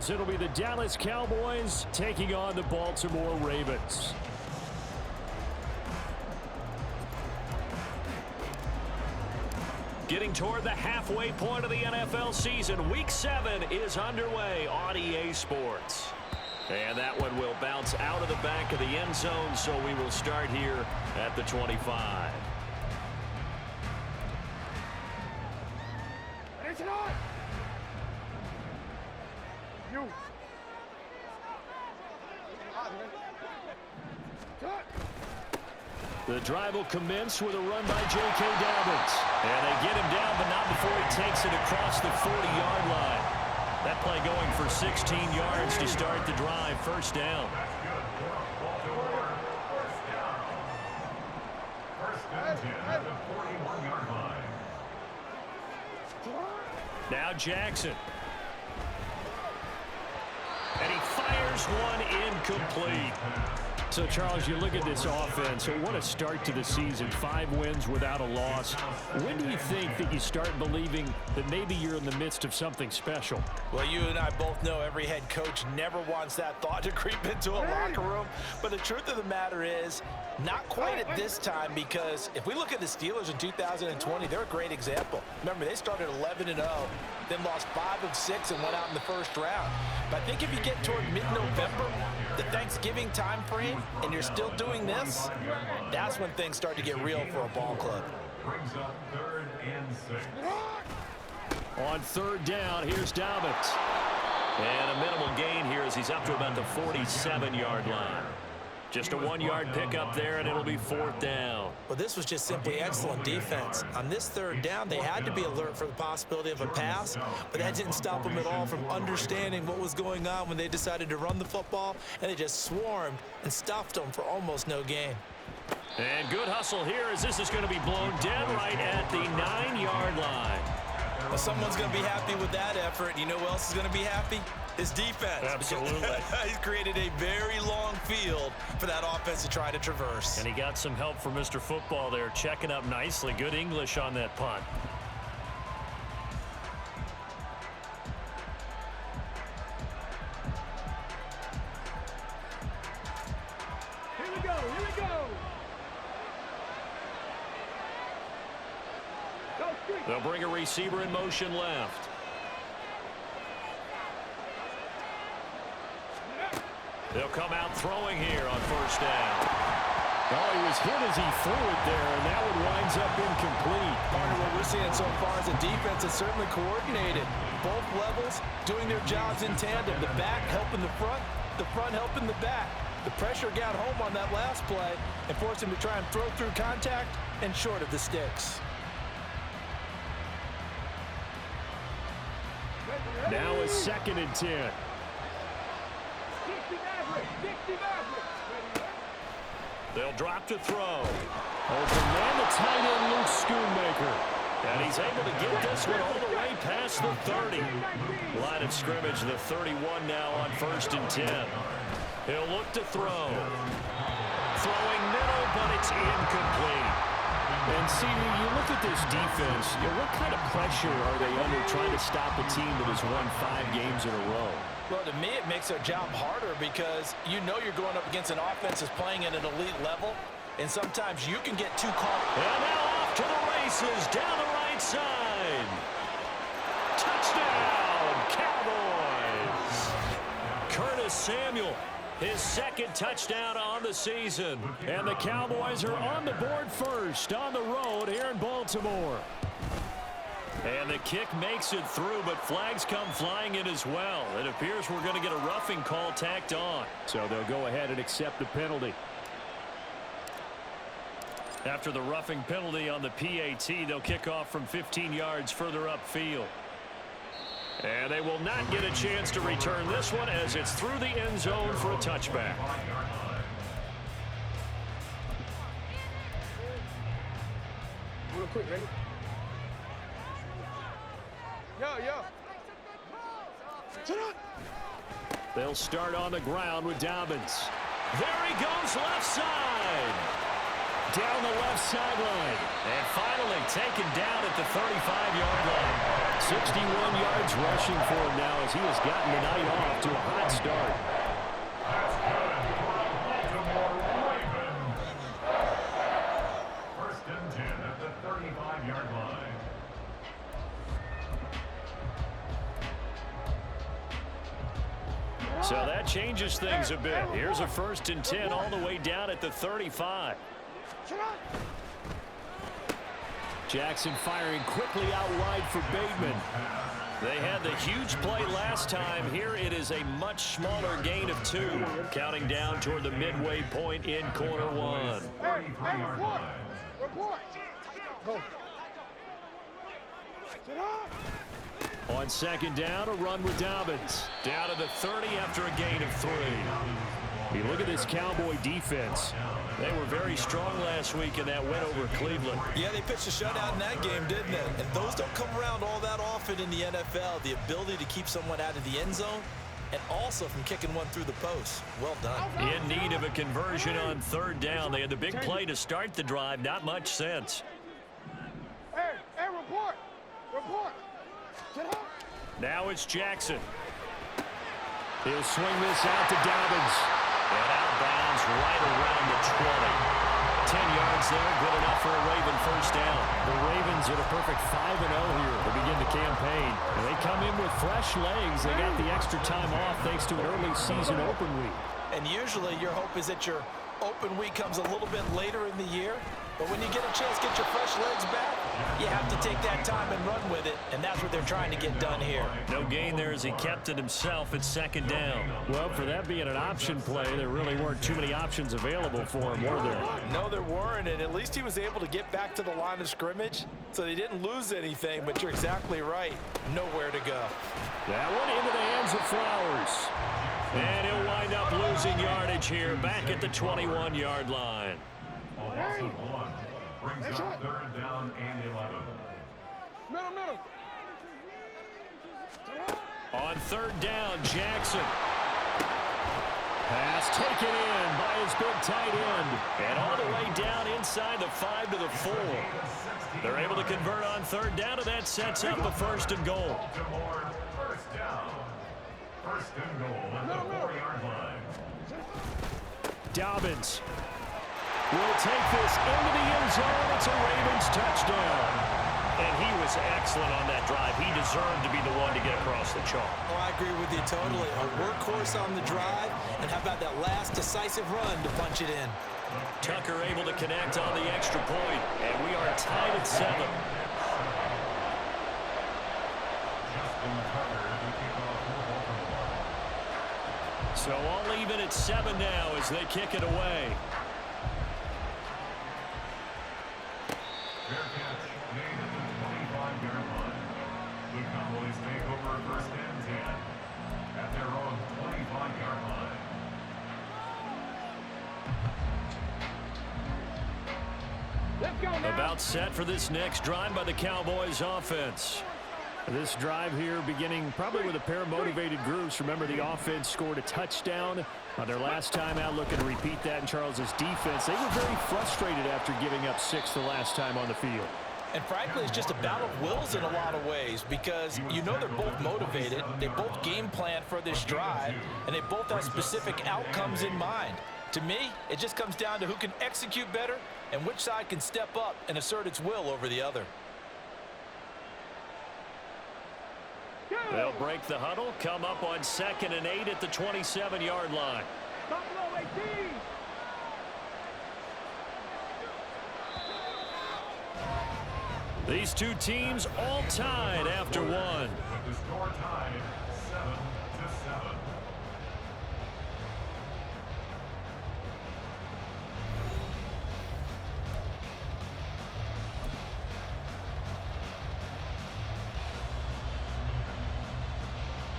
as it'll be the Dallas Cowboys taking on the Baltimore Ravens. Getting toward the halfway point of the NFL season, Week 7 is underway on EA Sports. And that one will bounce out of the back of the end zone, so we will start here at the 25. The drive will commence with a run by J.K. Dobbins. And they get him down, but not before he takes it across the 40-yard line. That play going for 16 yards to start the drive. First down. Now Jackson. And he fires one incomplete. So, Charles, you look at this offense, so what a start to the season. 5 wins without a loss. When do you think that you start believing that maybe you're in the midst of something special? Well, you and I both know every head coach never wants that thought to creep into a locker room. But the truth of the matter is, not quite at this time, because if we look at the Steelers in 2020, they're a great example. Remember, they started 11-0, then lost 5 of 6 and went out in the first round. But I think if you get toward mid-November, the Thanksgiving time frame, and you're still doing this, that's when things start to get real for a ball club. Brings up 3rd and 6. On 3rd down, here's Dobbins. And a minimal gain here as he's up to about the 47-yard line. Just a 1-yard pickup there, and it'll be 4th down. Well, this was just simply excellent defense. On this 3rd down, they had to be alert for the possibility of a pass, but that didn't stop them at all from understanding what was going on when they decided to run the football, and they just swarmed and stuffed them for almost no gain. And good hustle here as this is going to be blown dead right at the 9-yard line. Well, someone's going to be happy with that effort. You know who else is going to be happy? His defense. Absolutely. He's created a very long field for that offense to try to traverse. And he got some help from Mr. Football there, checking up nicely. Good English on that punt. Here we go, here we go. They'll bring a receiver in motion left. They'll come out throwing here on 1st down. Oh, he was hit as he threw it there, and that one winds up incomplete. Part of what we're seeing so far is the defense is certainly coordinated. Both levels doing their jobs in tandem. The back helping the front helping the back. The pressure got home on that last play and forced him to try and throw through contact and short of the sticks. Now a 2nd and 10. They'll drop to throw. Open man, the tight end, Luke Schoonmaker. And he's able to get this one all the way past the 30. Line of scrimmage, the 31 now on 1st and 10. He'll look to throw. Throwing middle, but it's incomplete. And see, you look at this defense, what kind of pressure are they under trying to stop a team that has won 5 games in a row? Well, to me, it makes their job harder because you know you're going up against an offense that's playing at an elite level, and sometimes you can get too caught. And now off to the races down the right side. Touchdown, Cowboys! Curtis Samuel, his 2nd touchdown on the season. And the Cowboys are on the board first on the road here in Baltimore. And the kick makes it through, but flags come flying in as well. It appears we're going to get a roughing call tacked on. So they'll go ahead and accept the penalty. After the roughing penalty on the PAT, they'll kick off from 15 yards further upfield. And they will not get a chance to return this one as it's through the end zone for a touchback. Real quick, ready? Yo. They'll start on the ground with Dobbins. There he goes left side. down the left sideline. And finally taken down at the 35-yard line. 61 yards rushing for him now as he has gotten the night off to a hot start. That's good for Baltimore Ravens. First and 10 at the 35-yard line. So that changes things a bit. Here's a first and 10 all the way down at the 35. Jackson firing quickly out wide for Bateman. They had the huge play last time. Here it is a much smaller gain of 2. Counting down toward the midway point in quarter 1. Report. Go. On second down, a run with Dobbins. Down to the 30 after a gain of 3. You look at this Cowboy defense. They were very strong last week in that win over Cleveland. Yeah, they pitched a shutout in that game, didn't they? And those don't come around all that often in the NFL. The ability to keep someone out of the end zone and also from kicking one through the post. Well done. In need of a conversion on third down. They had the big play to start the drive. Not much sense. Hey, report. Report. Now it's Jackson. He'll swing this out to Dobbins. And out of bounds right around the 20. 10 yards there, good enough for a Raven first down. The Ravens are the perfect 5-0 here to begin the campaign. And they come in with fresh legs. They got the extra time off thanks to an early season open week. And usually your hope is that your open week comes a little bit later in the year. But when you get a chance to get your fresh legs back, you have to take that time and run with it, and that's what they're trying to get done here. No gain there as he kept it himself at second down. Well, for that being an option play, there really weren't too many options available for him, were there? No, there weren't, and at least he was able to get back to the line of scrimmage, so they didn't lose anything, but you're exactly right. Nowhere to go. That one into the hands of Flowers. And he'll wind up losing yardage here, back at the 21-yard line. Offensive one brings up third down and 11. Middle. On third down, Jackson. Pass taken in by his big tight end. And all the way down inside the 5 to the 4. They're able to convert on third down, and that sets up a first and goal. Baltimore first down. First and goal at the 4-yard line. Dobbins will take this into the end zone. It's a Ravens touchdown. And he was excellent on that drive. He deserved to be the one to get across the chalk. Oh, I agree with you totally. A workhorse on the drive, and how about that last decisive run to punch it in? Tucker able to connect on the extra point, and we are tied at 7. So all even at 7 now as they kick it away. Fair catch made at the 25-yard line. The Cowboys take over first and 10 at their own 25-yard line. Let's go now. About set for this next drive by the Cowboys offense. This drive here beginning probably with a pair of motivated groups. Remember, the offense scored a touchdown on their last time out. Looking to repeat that in Charles's defense. They were very frustrated after giving up 6 the last time on the field. And frankly, it's just a battle of wills in a lot of ways, because you know they're both motivated, they both game plan for this drive, and they both have specific outcomes in mind. To me, it just comes down to who can execute better and which side can step up and assert its will over the other. They'll break the huddle, come up on 2nd and 8 at the 27-yard line. Buffalo 18. These two teams all tied after one. With the score tied 7-7.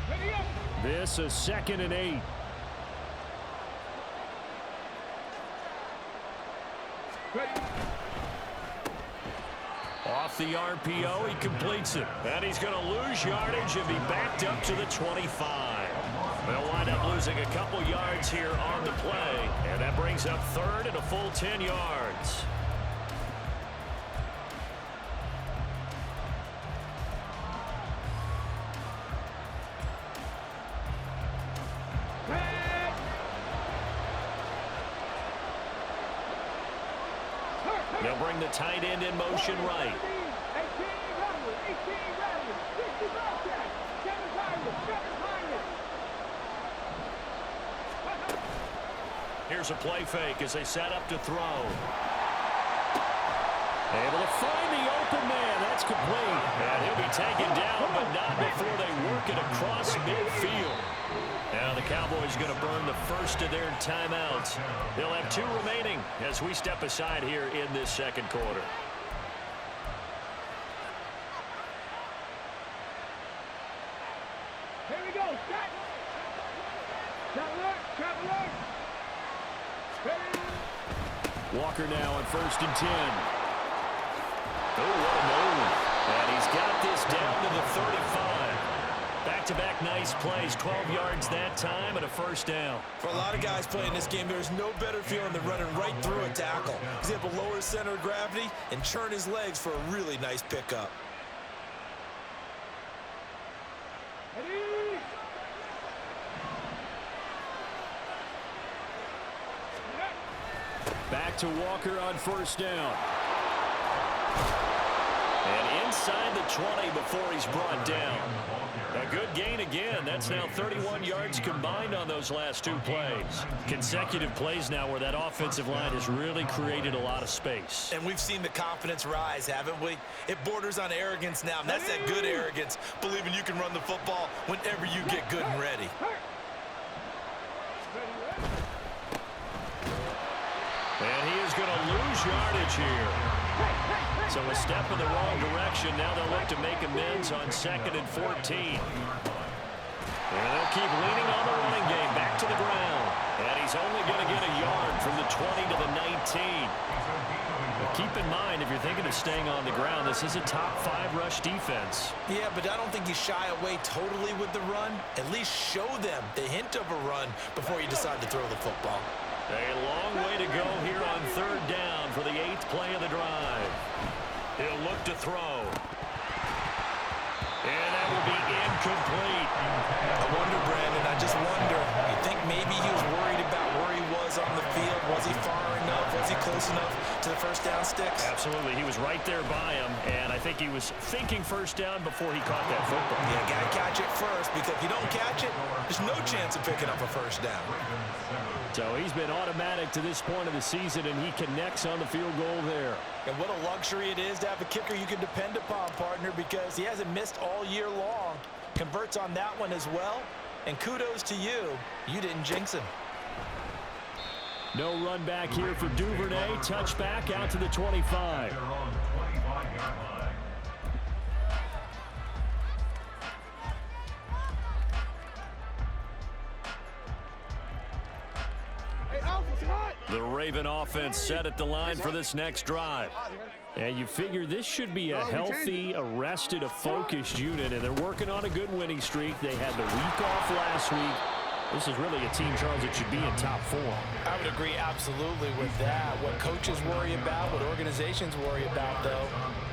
Ready up. This is 2nd and 8. Ready. Off the RPO, he completes it. And he's going to lose yardage and be backed up to the 25. They'll wind up losing a couple yards here on the play. And that brings up 3rd and a full 10 yards. They'll bring the tight end in motion right. Here's a play fake as they set up to throw. Able to find the open man. That's complete. And he'll be taken down, but not before they work it across midfield. Now the Cowboys going to burn the first of their timeouts. They'll have 2 remaining as we step aside here in this second quarter. Here we go. Stop. Traveler. Walker now on 1st and 10. Oh, what a move. And he's got this down to the 35. Back-to-back nice plays, 12 yards that time and a first down. For a lot of guys playing this game, there's no better feeling than running right through a tackle. He's able to lower his center of gravity and churn his legs for a really nice pickup. Back to Walker on 1st down. And inside the 20 before he's brought down. A good gain again. That's now 31 yards combined on those last 2 plays. Consecutive plays now where that offensive line has really created a lot of space. And we've seen the confidence rise, haven't we? It borders on arrogance now, and that's that good arrogance, believing you can run the football whenever you get good and ready. And he is going to lose yardage here. So a step in the wrong direction. Now they'll look to make amends on 2nd and 14. And they'll keep leaning on the running game back to the ground. And he's only going to get a yard from the 20 to the 19. But keep in mind, if you're thinking of staying on the ground, this is a top 5 rush defense. Yeah, but I don't think you shy away totally with the run. At least show them the hint of a run before you decide to throw the football. A long way to go here on 3rd down for the 8th play of the drive. He'll look to throw. And that will be incomplete. I wonder, Brandon, I just wonder, you think maybe he was worried about where he was on the field? Was he far enough? Was he close enough to the first down sticks? Absolutely. He was right there by him, and I think he was thinking first down before he caught that football. Yeah, got to catch it first, because if you don't catch it, there's no chance of picking up a first down. So he's been automatic to this point of the season, and he connects on the field goal there. And what a luxury it is to have a kicker you can depend upon, partner, because he hasn't missed all year long. Converts on that one as well. And kudos to you. You didn't jinx him. No run back here for Duvernay. Touchback out to the 25. The Raven offense set at the line for this next drive. And you figure this should be a healthy, arrested, a focused unit, and they're working on a good winning streak. They had the week off last week. This is really a team, Charles, that should be in top form. I would agree absolutely with that. What coaches worry about, what organizations worry about, though,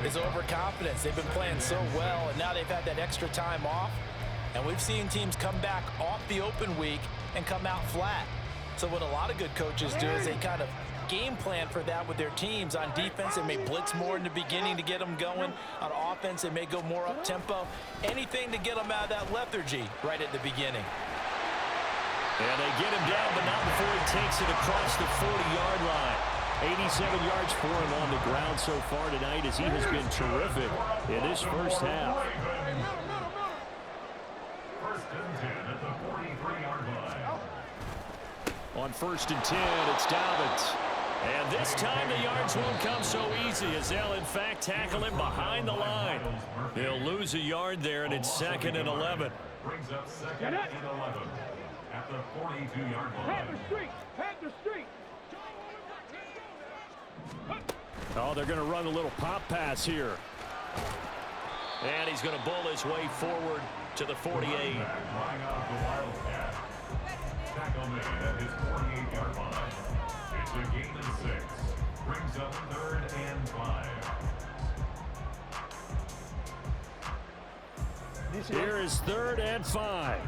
is overconfidence. They've been playing so well, and now they've had that extra time off. And we've seen teams come back off the open week and come out flat. So what a lot of good coaches do is they kind of game plan for that with their teams. On defense, they may blitz more in the beginning to get them going. On offense, they may go more up-tempo. Anything to get them out of that lethargy right at the beginning. And they get him down, but not before he takes it across the 40-yard line. 87 yards for him on the ground so far tonight as he has been terrific in this first half. First and 10 at the 43-yard line. On 1st and 10, it's Dobbins. And this time the yards won't come so easy as they'll, in fact, tackle him behind the line. They'll lose a yard there, and it's 2nd and 11. Brings up 2nd and 11 at the 42-yard line. Panther Street. Oh, they're going to run a little pop pass here. And he's going to bull his way forward to the 48. Line out the Wildcat. Tackle made at his 48-yard line. It's a gain of 6. Brings up 3rd and 5. Here is 3rd and 5.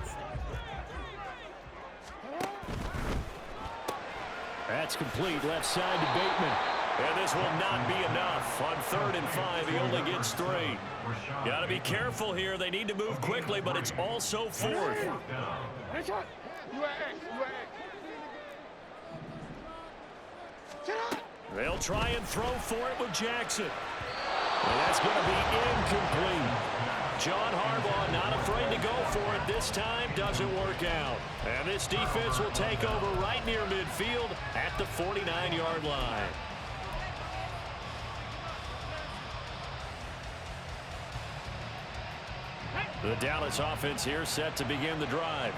That's complete. Left side to Bateman. And this will not be enough. On 3rd and 5, he only gets 3. Got to be careful here. They need to move quickly, but it's also 4th. They'll try and throw for it with Jackson. And that's going to be incomplete. John Harbaugh not afraid to go for it this time. Doesn't work out. And this defense will take over right near midfield at the 49-yard line. The Dallas offense here set to begin the drive.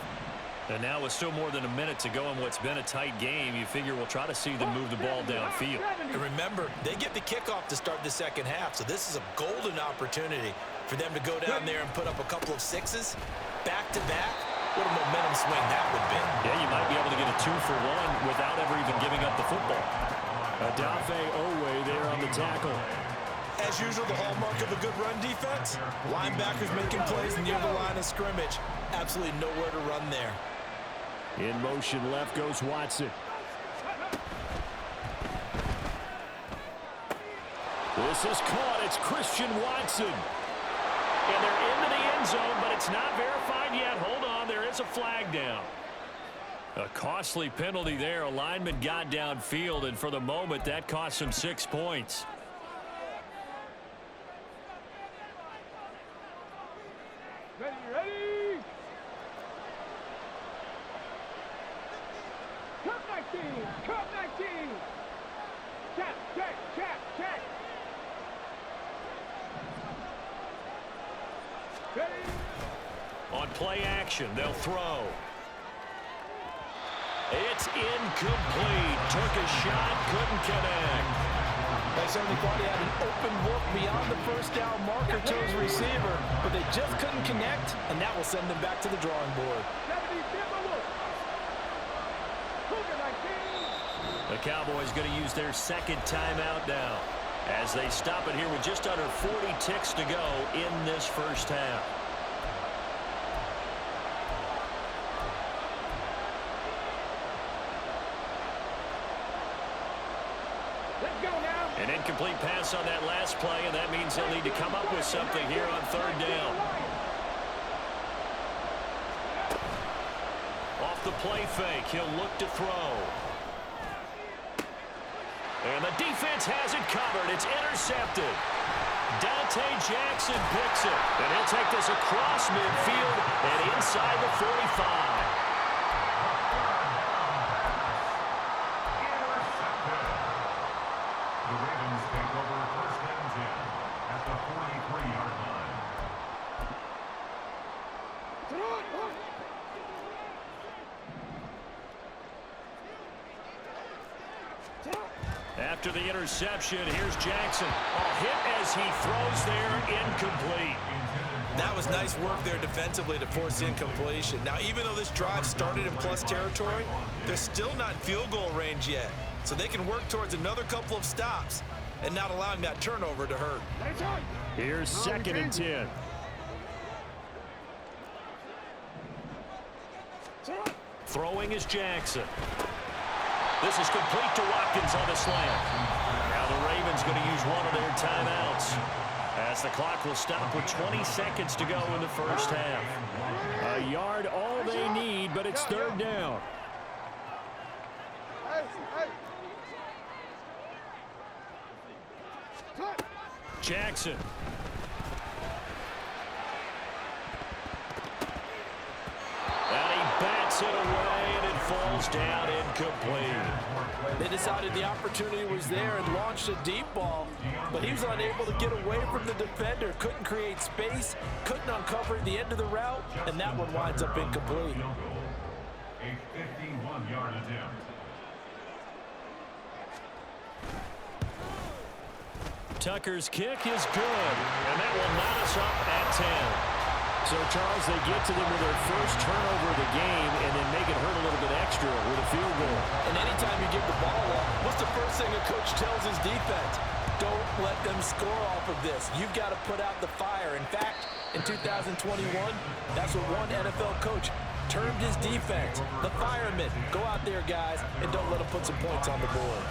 And now with still more than a minute to go in what's been a tight game, you figure we'll try to see them move the ball downfield. And remember, they get the kickoff to start the second half, so this is a golden opportunity for them to go down there and put up a couple of sixes back-to-back. What a momentum swing that would be. Yeah, you might be able to get a 2-for-1 without ever even giving up the football. Adafe Owe there on the tackle. As usual, the hallmark of a good run defense, linebackers making plays near the line of scrimmage. Absolutely nowhere to run there. In motion left goes Watson. This is caught. It's Christian Watson. And they're into the end zone, but it's not verified yet. Hold on, there is a flag down. A costly penalty there. A lineman got downfield, and for the moment, that cost him 6 points. Ready? Cut 19! Cut 19! Check! Ready? On play action, they'll throw. It's incomplete. Took a shot, couldn't connect. They certainly thought he had an open look beyond the first down marker to his receiver, but they just couldn't connect, and that will send them back to the drawing board. 70, The Cowboys going to use their second timeout now as they stop it here with just under 40 ticks to go in this first half. Let's go now. An incomplete pass on that last play, and that means they'll need to come up with something here on 3rd down. Off the play fake, he'll look to throw. And the defense has it covered. It's intercepted. Dante Jackson picks it. And he'll take this across midfield and inside the 45. The Ravens take over 1st and 10 at the 43-yard line. After the interception, here's Jackson. A hit as he throws there, incomplete. That was nice work there defensively to force incompletion. Now, even though this drive started in plus territory, they're still not in field goal range yet. So they can work towards another couple of stops and not allowing that turnover to hurt. Here's 2nd and 10. Throwing is Jackson. This is complete to Watkins on the slant. Now the Ravens going to use one of their timeouts as the clock will stop with 20 seconds to go in the first half. A yard all they need, but it's 3rd down. Jackson. And he bats it away, and it falls down incomplete. They decided the opportunity was there and launched a deep ball, but he was unable to get away from the defender, couldn't create space, couldn't uncover the end of the route, and that one winds up incomplete. A 51-yard attempt. Tucker's kick is good, and that will knot us up at 10. So, Charles, they get to them with their first turnover of the game and then make it hurt a little bit extra with a field goal. And anytime you give the ball up, what's the first thing a coach tells his defense? Don't let them score off of this. You've got to put out the fire. In fact, in 2021, that's what one NFL coach termed his defense. The firemen. Go out there, guys, and don't let them put some points on the board.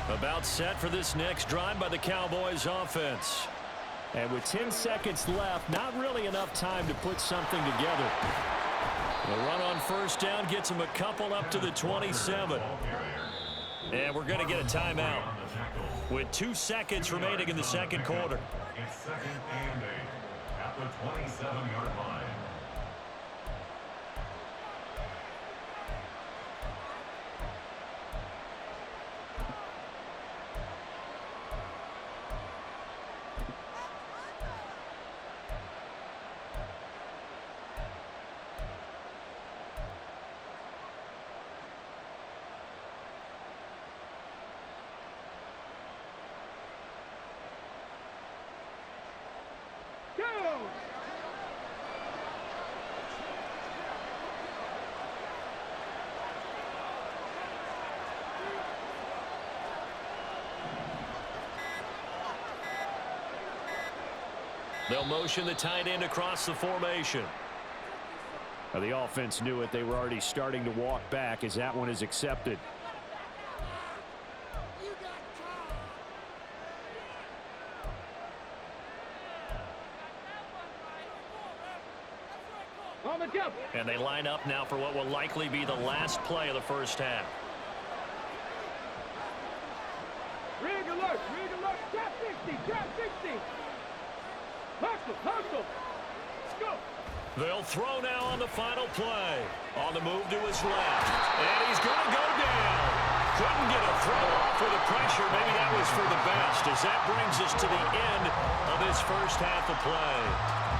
About set for this next drive by the Cowboys offense. And with 10 seconds left, not really enough time to put something together. The run on first down gets him a couple up to the 27. And we're going to get a timeout with 2 seconds remaining in the second quarter. It's second and 8 at the 27-yard line. They'll motion the tight end across the formation. Now, the offense knew it. They were already starting to walk back as that one is accepted. And they line up now for what will likely be the last play of the first half. Rig alert, trap 60. Hustle. Let's go. They'll throw now on the final play. On the move to his left. And he's going to go down. Couldn't get a throw off with the pressure. Maybe that was for the best, as that brings us to the end of this first half of play.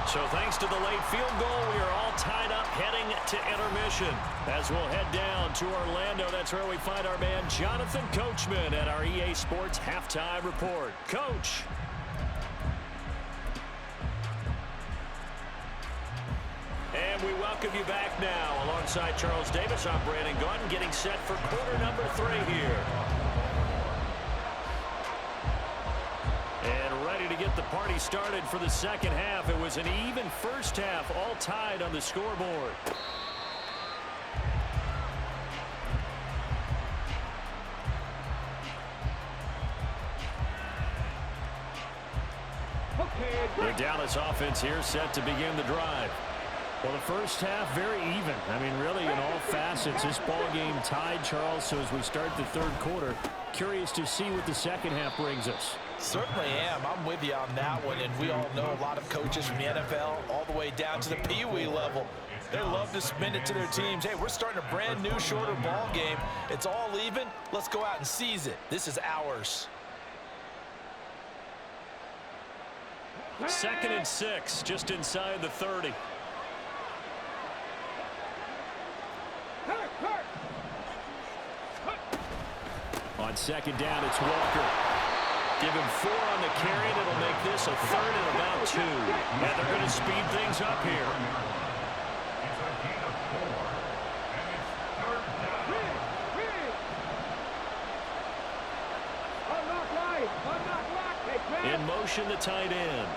So thanks to the late field goal, we are all tied up heading to intermission. As we'll head down to Orlando, that's where we find our man Jonathan Coachman at our EA Sports Halftime Report. Coach. And we welcome you back now. Alongside Charles Davis, I'm Brandon Gaudin, getting set for quarter number 3 here. And ready to get the party started for the second half. It was an even first half, all tied on the scoreboard. The Dallas offense here set to begin the drive. Well, the first half, very even. I mean, really, in all facets, this ball game tied, Charles. So as we start the third quarter, curious to see what the second half brings us. Certainly am. I'm with you on that one. And we all know a lot of coaches from the NFL all the way down to the Pee Wee level. They love to spin it to their teams. Hey, we're starting a brand new, shorter ball game. It's all even. Let's go out and seize it. This is ours. 2nd and 6, just inside the 30. On second down, it's Walker. Give him 4 on the carry, and it'll make this a 3rd and about 2. And they're going to speed things up here. It's a gain of 4, and it's 3rd down. In motion, the tight end.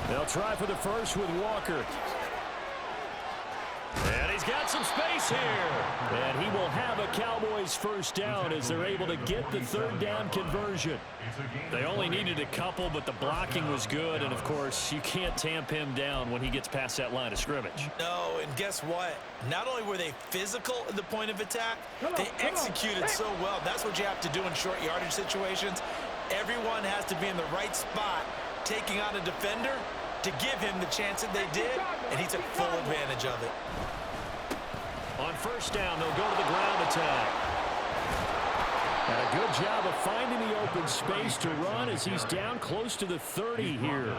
They'll try for the first with Walker. And he's got some space here. And he will have a Cowboys first down as they're able to get the 3rd down conversion. They only needed a couple, but the blocking was good. And, of course, you can't tamp him down when he gets past that line of scrimmage. No, and guess what? Not only were they physical at the point of attack, they executed so well. That's what you have to do in short yardage situations. Everyone has to be in the right spot, taking on a defender to give him the chance that they did, and he took full advantage of it. On first down, they'll go to the ground attack. And a good job of finding the open space to run as he's down close to the 30 here.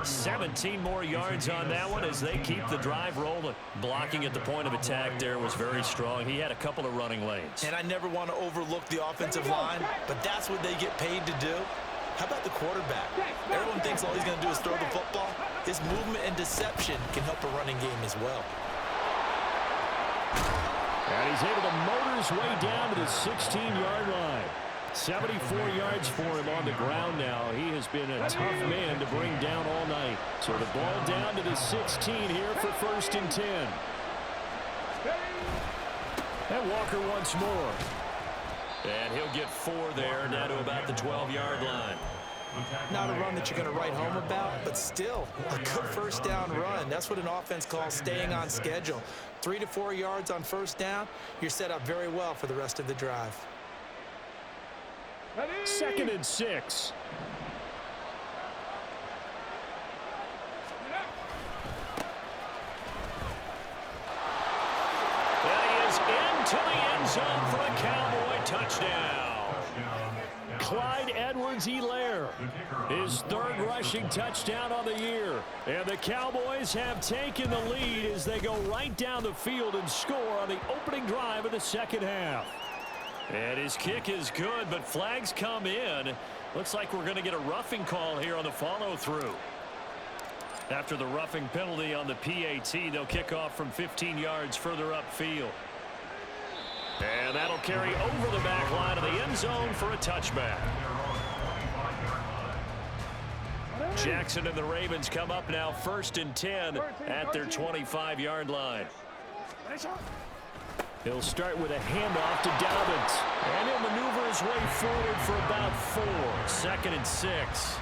17 more yards on that one as they keep the drive rolling. Blocking at the point of attack there was very strong. He had a couple of running lanes. And I never want to overlook the offensive line, but that's what they get paid to do. How about the quarterback? Everyone thinks all he's going to do is throw the football. His movement and deception can help a running game as well. And he's able to motor his way down to the 16-yard line. 74 yards for him on the ground now. He has been a tough man to bring down all night. So the ball down to the 16 here for 1st and 10. And Walker once more. And he'll get 4 there, down to about the 12-yard line. Not a run that you're going to write home about, but still a good first down run. That's what an offense calls staying on schedule. 3 to 4 yards on first down, you're set up very well for the rest of the drive. 2nd and 6. To the end zone for a Cowboy touchdown. Clyde Edwards-Helaire, his 3rd rushing touchdown on the year. And the Cowboys have taken the lead as they go right down the field and score on the opening drive of the second half. And his kick is good, but flags come in. Looks like we're going to get a roughing call here on the follow-through. After the roughing penalty on the PAT, they'll kick off from 15 yards further upfield. And that'll carry over the back line of the end zone for a touchback. Jackson and the Ravens come up now 1st and 10 at their 25-yard line. He'll start with a handoff to Dobbins. And he'll maneuver his way forward for about 4. 2nd and 6.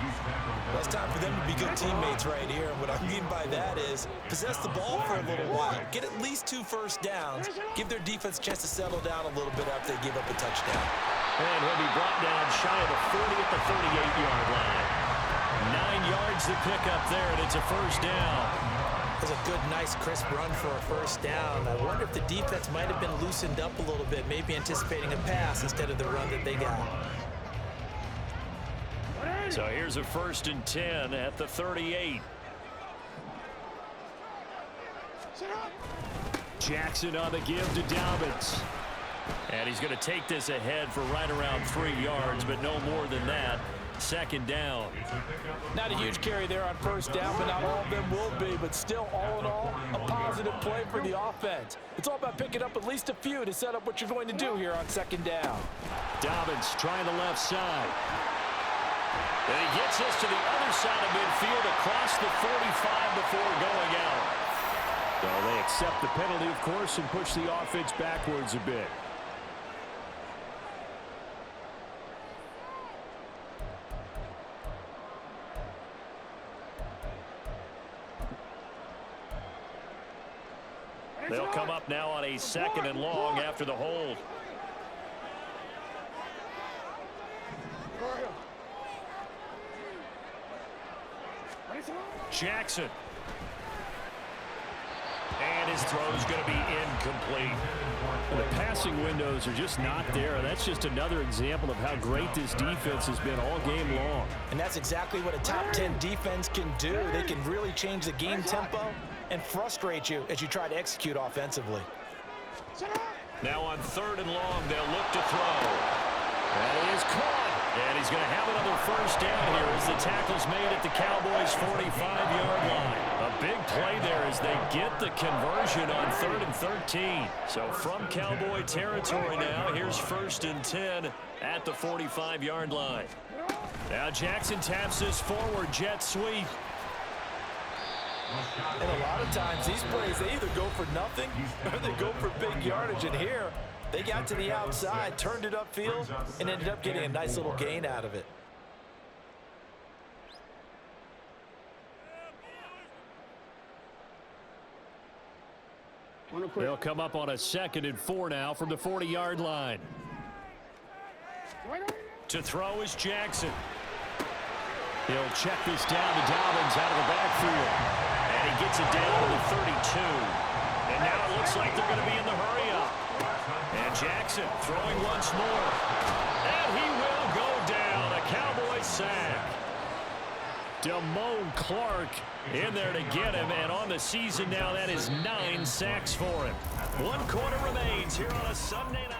Well, it's time for them to be good teammates right here. And what I mean by that is possess the ball for a little while. Get at least 2 first downs. Give their defense a chance to settle down a little bit after they give up a touchdown. And he'll be brought down shy of the 40 at the 38-yard line. 9 yards to pick up there, and it's a first down. That was a good, nice, crisp run for a first down. I wonder if the defense might have been loosened up a little bit, maybe anticipating a pass instead of the run that they got. So here's a 1st and 10 at the 38. Jackson on the give to Dobbins. And he's going to take this ahead for right around 3 yards, but no more than that. 2nd down. Not a huge carry there on first down, but not all of them will be. But still, all in all, a positive play for the offense. It's all about picking up at least a few to set up what you're going to do here on 2nd down. Dobbins trying the left side. And he gets us to the other side of midfield across the 45 before going out. So they accept the penalty, of course, and push the offense backwards a bit. They'll come up now on a 2nd and long after the hold. Jackson. And his throw is going to be incomplete. The passing windows are just not there. That's just another example of how great this defense has been all game long. And that's exactly what a top 10 defense can do. They can really change the game tempo and frustrate you as you try to execute offensively. Now on 3rd and long, they'll look to throw. And he is caught. And he's going to have another first down here as the tackle's made at the Cowboys' 45-yard line. A big play there as they get the conversion on 3rd and 13. So from Cowboy territory now, here's 1st and 10 at the 45-yard line. Now Jackson taps this forward jet sweep. And a lot of times these plays, they either go for nothing or they go for big yardage. And here, they got to the outside, turned it upfield, and ended up getting a nice little gain out of it. They'll come up on a 2nd and 4 now from the 40-yard line. To throw is Jackson. He'll check this down to Dobbins out of the backfield. And he gets it down to the 32. And now it looks like they're going to be in the hurry-up. And Jackson throwing once more. And he will go down. A Cowboy sack. Damone Clark in there to get him. And on the season now, that is 9 sacks for him. 1 quarter remains here on a Sunday night.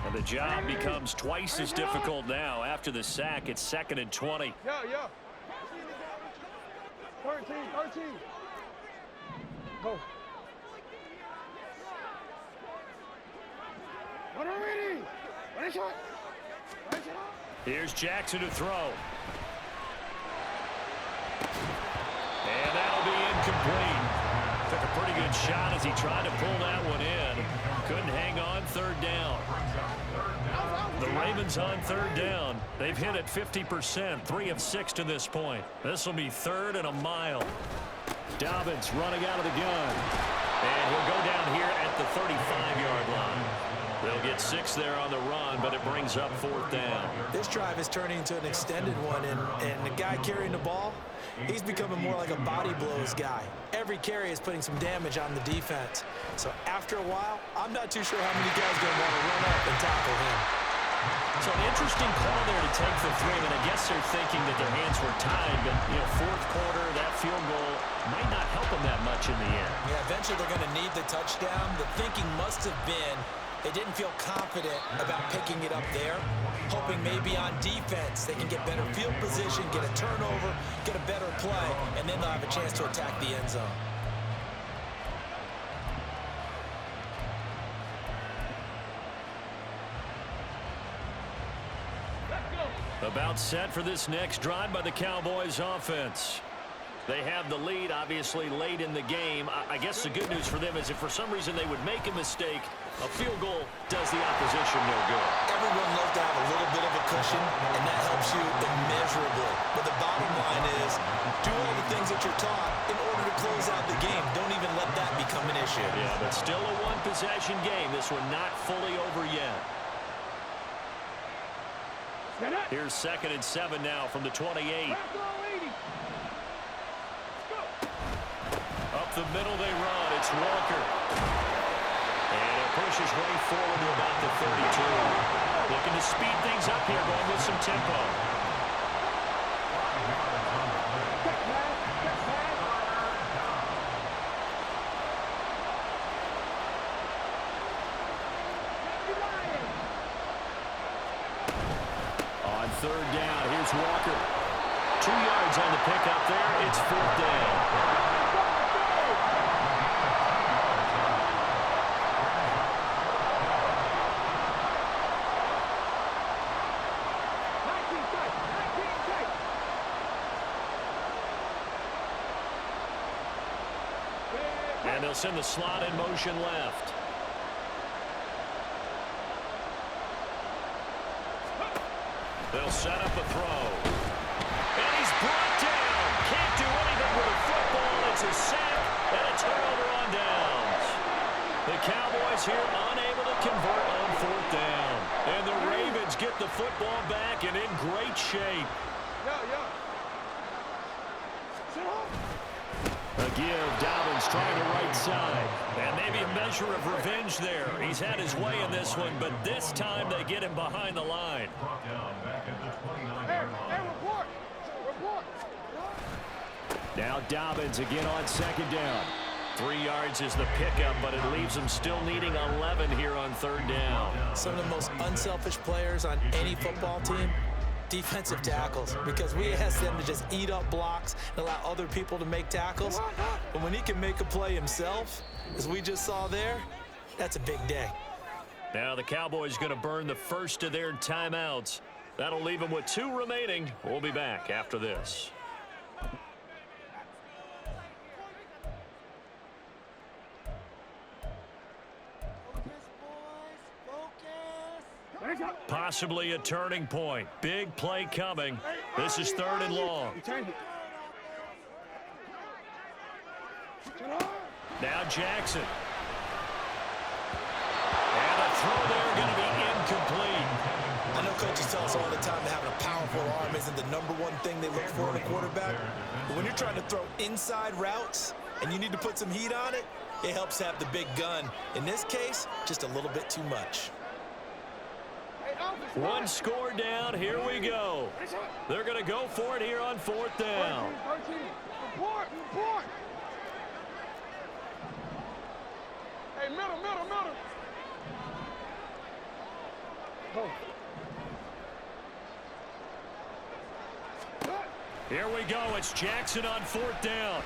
And the job becomes twice as difficult now. After the sack, it's 2nd and 20. Yeah. 13. Go. Here's Jackson to throw. And that'll be incomplete. Took a pretty good shot as he tried to pull that one in. Couldn't hang on. Third down. The Ravens on third down. They've hit it 50%, 3 of 6 to this point. This will be 3rd and a mile. Dobbins running out of the gun. And he'll go down here at the 35-yard line. They'll get 6 there on the run, but it brings up 4th down. This drive is turning into an extended one, and the guy carrying the ball, he's becoming more like a body blows guy. Every carry is putting some damage on the defense. So after a while, I'm not too sure how many guys are going to want to run up and tackle him. So an interesting call there to take the 3, and I guess they're thinking that their hands were tied, but, 4th quarter, that field goal might not help them that much in the end. Yeah, eventually they're going to need the touchdown. The thinking must have been they didn't feel confident about picking it up there, hoping maybe on defense they can get better field position, get a turnover, get a better play, and then they'll have a chance to attack the end zone. About set for this next drive by the Cowboys offense. They have the lead, obviously, late in the game. I guess the good news for them is if for some reason they would make a mistake, a field goal does the opposition no good. Everyone loves to have a little bit of a cushion, and that helps you immeasurably. But the bottom line is do all the things that you're taught in order to close out the game. Don't even let that become an issue. Yeah, but still a one-possession game. This one not fully over yet. Here's 2nd and 7 now from the 28. Up the middle they run. It's Walker. And it pushes way forward to about the 32. Looking to speed things up here, going with some tempo. On 3rd down, here's Walker. 2 yards on the pickup there. It's 4th down. And they'll send the slot in motion left. They'll set up a throw. And he's brought down. Can't do anything with a football. It's a sack and a turnover on downs. The Cowboys here unable to convert on 4th down. And the Ravens get the football back and in great shape. A give, Dobbins trying the right side. And maybe a measure of revenge there. He's had his way in this one, but this time they get him behind the line. Now Dobbins again on 2nd down. 3 yards is the pickup, but it leaves them still needing 11 here on 3rd down. Some of the most unselfish players on any football team, defensive tackles, because we ask them to just eat up blocks and allow other people to make tackles. But when he can make a play himself, as we just saw there, that's a big day. Now the Cowboys going to burn the first of their timeouts. That'll leave them with 2 remaining. We'll be back after this. Possibly a turning point. Big play coming. This is 3rd and long. Now Jackson. And a throw there going to be incomplete. I know coaches tell us all the time that having a powerful arm isn't the #1 thing they look for in a quarterback. But when you're trying to throw inside routes and you need to put some heat on it, it helps to have the big gun. In this case, just a little bit too much. 1 score down. Here we go. They're going to go for it here on 4th down. Report. Hey, middle. Oh. Here we go. It's Jackson on 4th down.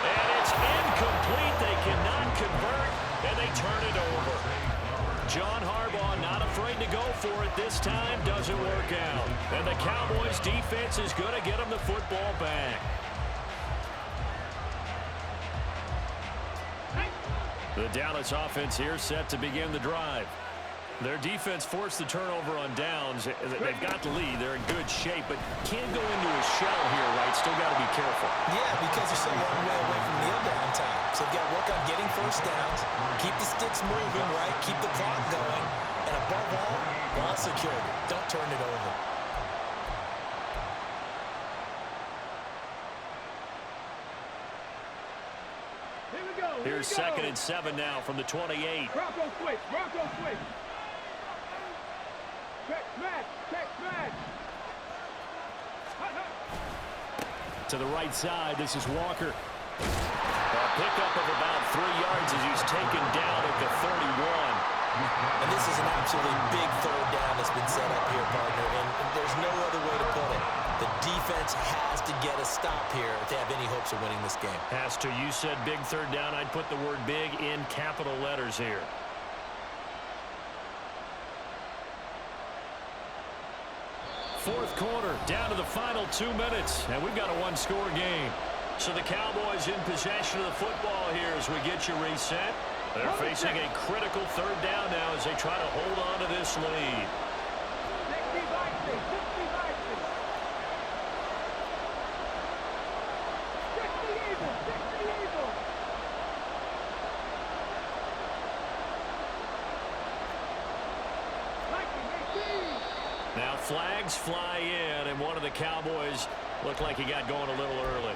And it's incomplete. They cannot convert, and they turn it over. John Harbaugh not afraid to go for it. This time doesn't work out. And the Cowboys defense is going to get them the football back. The Dallas offense here set to begin the drive. Their defense forced the turnover on downs. They've got the lead. They're in good shape, but can't go into a shell here, right? Still got to be careful. Yeah, because you're so long way away from kneel down time. So you've got to work on getting first downs, keep the sticks moving, right? Keep the clock going. And above all, ball security. Don't turn it over. Here we go. Here's 2nd and 7 now from the 28. Bronco switch. Bronco switch. Check smash. Check smash. To the right side, this is Walker. A pickup of about 3 yards as he's taken down at the 31. And this is an absolutely big third down that's been set up here, partner. And there's no other way to put it. The defense has to get a stop here if they have any hopes of winning this game. Has to. You said big third down. I'd put the word big in capital letters here. Fourth quarter, down to the final 2 minutes, and we've got a one-score game. So the Cowboys in possession of the football here as we get you reset. They're facing a critical third down now as they try to hold on to this lead. Now flags fly in, and one of the Cowboys looked like he got going a little early.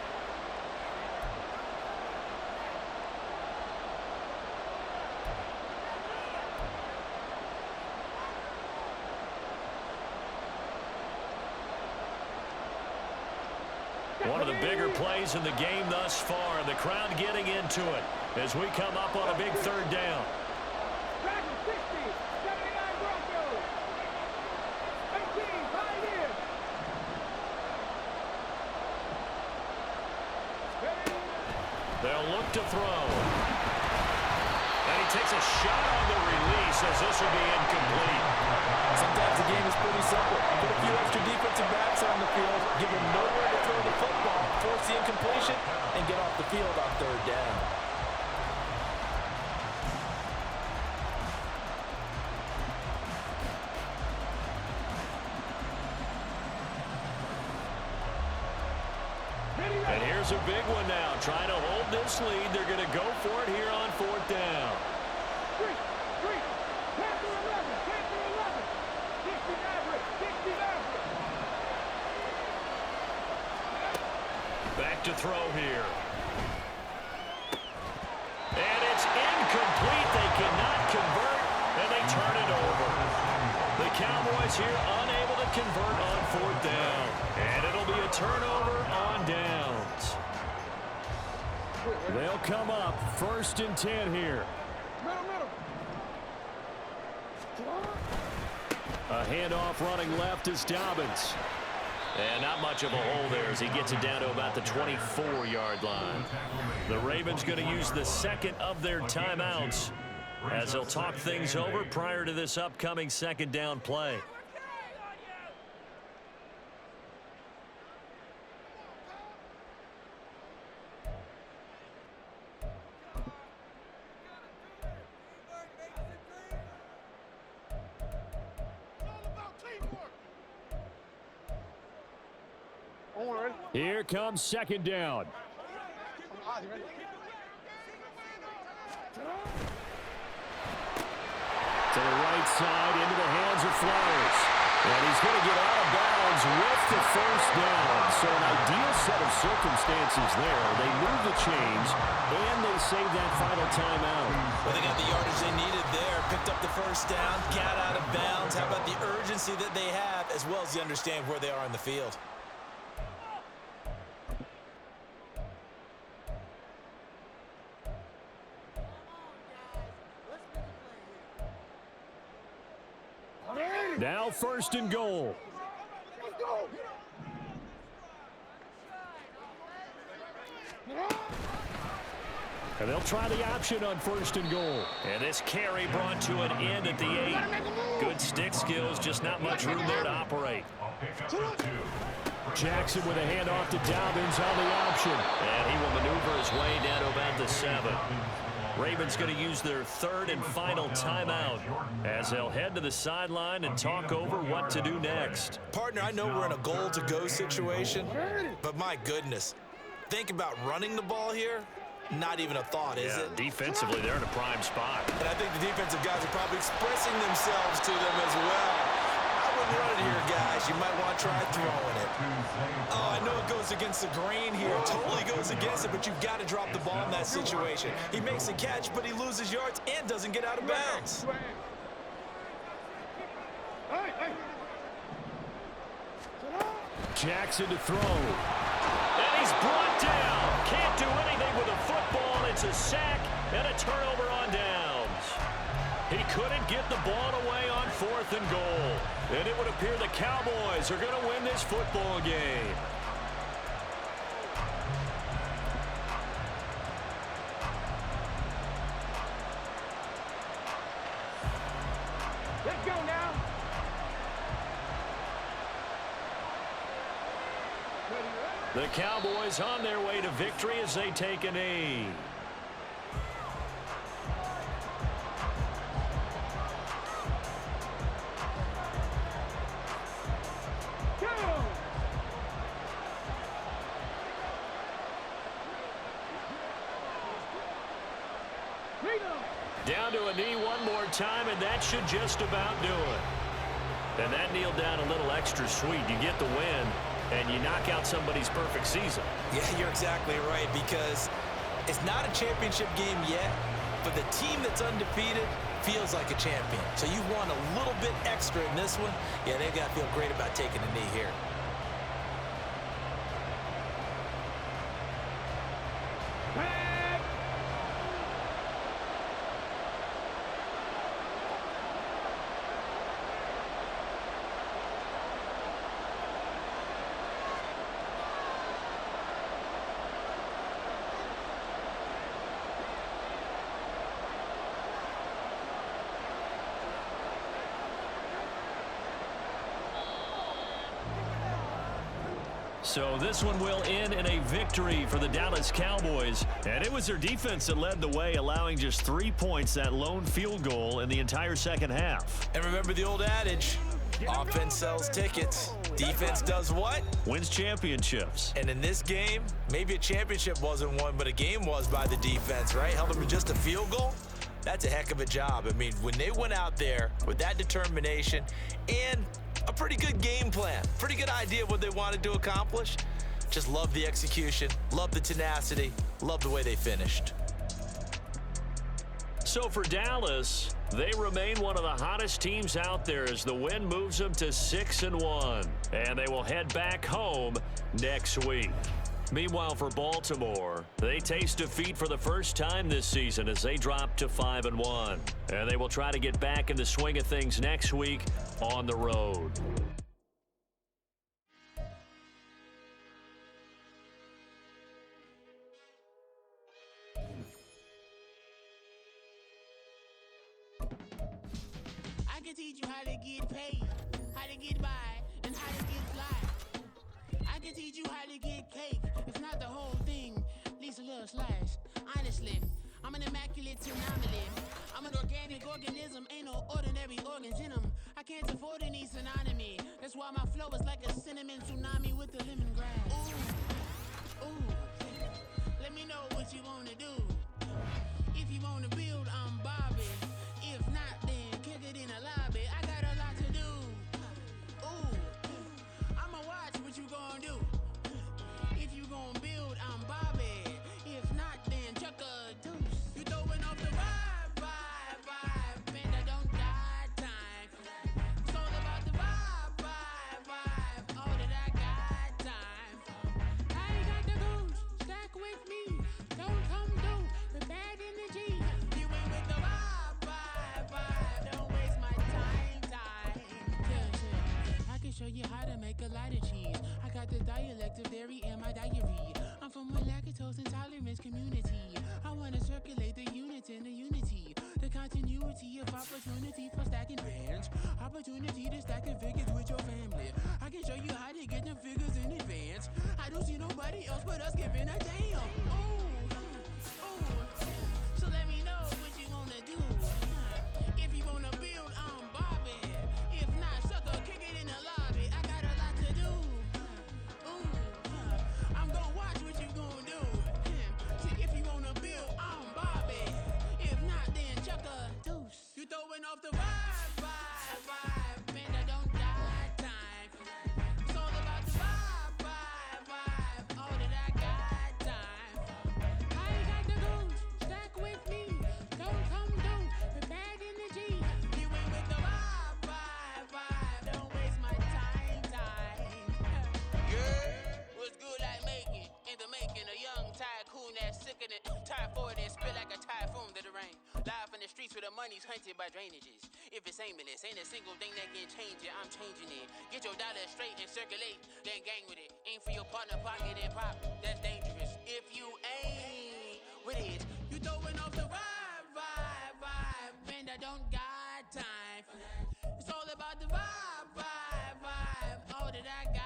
One of the bigger plays in the game thus far. The crowd getting into it as we come up on a big third down. They'll look to throw. And he takes a shot on the release as this will be incomplete. Sometimes the game is pretty simple. Put a few extra defensive backs on the field, give them nowhere to throw the football, force the incompletion, and get off the field on third down. And here's a big one now. Trying to hold this lead. They're going to go for it here on fourth down. Back to throw here. And it's incomplete. They cannot convert, and they turn it over. The Cowboys here unable to convert on fourth down. And it'll be a turnover on downs. They'll come up 1st and 10 here. A handoff running left is Dobbins. And not much of a hole there as he gets it down to about the 24-yard line. The Ravens going to use the second of their timeouts as they'll talk things over prior to this upcoming second down play. Here comes second down. To the right side, into the hands of Flowers. And he's going to get out of bounds with the first down. So an ideal set of circumstances there. They move the chains, and they save that final timeout. Well, they got the yardage they needed there, picked up the first down, got out of bounds. How about the urgency that they have, as well as they understand where they are in the field? Now 1st and goal. Let's go. And they'll try the option on 1st and goal. And this carry brought to an end at the 8. Good stick skills, just not much room there to operate. Jackson with a handoff to Dobbins on the option. And he will maneuver his way down to about the 7. Ravens going to use their 3rd and final timeout as they'll head to the sideline and talk over what to do next. Partner, I know we're in a goal-to-go situation, but my goodness, think about running the ball here. Not even a thought, is it? Defensively, they're in a prime spot. And I think the defensive guys are probably expressing themselves to them as well. I wouldn't run it here, guys. You might want to try throwing it. Oh, I know it goes against the grain here. It totally goes against it, but you've got to drop the ball in that situation. He makes a catch, but he loses yards and doesn't get out of bounds. Jackson to throw. And he's brought down. Can't do anything with a football. It's a sack and a turnover on downs. He couldn't get the ball away on 4th and goal. And it would appear the Cowboys are going to win this football game. Let's go now. The Cowboys on their way to victory as they take a knee. Down to a knee one more time, and that should just about do it. And that kneeled down a little extra sweet. You get the win, and you knock out somebody's perfect season. Yeah, you're exactly right, because it's not a championship game yet, but the team that's undefeated feels like a champion. So you won a little bit extra in this one. Yeah, they've got to feel great about taking a knee here. So this one will end in a victory for the Dallas Cowboys. And it was their defense that led the way, allowing just 3 points, that lone field goal in the entire second half. And remember the old adage, offense sells tickets. Defense does what? Wins championships. And in this game, maybe a championship wasn't won, but a game was by the defense, right? Held them to just a field goal. That's a heck of a job. I mean, when they went out there with that determination and a pretty good game plan, pretty good idea of what they wanted to accomplish, just love the execution, love the tenacity, love the way they finished. So for Dallas, they remain one of the hottest teams out there as the win moves them to 6-1. And they will head back home next week. Meanwhile, for Baltimore, they taste defeat for the first time this season as they drop to 5-1. And they will try to get back in the swing of things next week on the road. I can teach you how to get paid, how to get by, and how to get fly. I can teach you how to get cake, if not the whole thing, at least a little slice. Honestly, I'm an immaculate anomaly. I'm an organic organism, ain't no ordinary organs in them. I can't afford any synonymy. That's why my flow is like a cinnamon tsunami with the lemongrass. Ooh, ooh, let me know what you wanna do. If you wanna build, I'm Bobby. If not, then kick it in the lobby. I got a lot to do. Ooh, I'ma watch what you gon' do. If you gon' build, I'm Bobby. If not, then chuck a deuce. You throwing off the vibe, and I don't got time. It's all about the vibe, all that I got time. I ain't got the goose, stack with me. Don't come through with bad energy. You ain't with the vibe, don't waste my time. Yeah, I can show you how to make a lot of cheese. I got the dialect of dairy in my diary. I'm from a lactose intolerance community. I wanna circulate the unity and the unity, the continuity of opportunity for stacking bands, opportunity to stack the figures with your family. I can show you how to get the figures in advance. I don't see nobody else but us giving a damn. So let me know what you wanna do. If you wanna build, I'm Bobby. If not, sucker, kick it in the lobby. I got a lot to do. I'm gonna watch what you gonna do. See, if you wanna build, I'm Bobby. If not, then chuck a deuce. You throwing off the vibe, man, I don't die time. It's all about the vibe, all that I got time. I got the goose, stack with me. Don't come down, with bad energy. You ain't with the vibe, don't waste my time. Yeah, what's good like making, in the making, a young tycoon that's sick of it. Typhoid and spit like a typhoon to the rain. Live in the streets where the money's hunted by drainages. If it's aimless, ain't a single thing that can change it, I'm changing it. Get your dollar straight and circulate, then gang with it. Aim for your partner, pocket and pop, that's dangerous. If you ain't with it, you throwing off the vibe, man, I don't got time. It's all about the vibe, all that I got.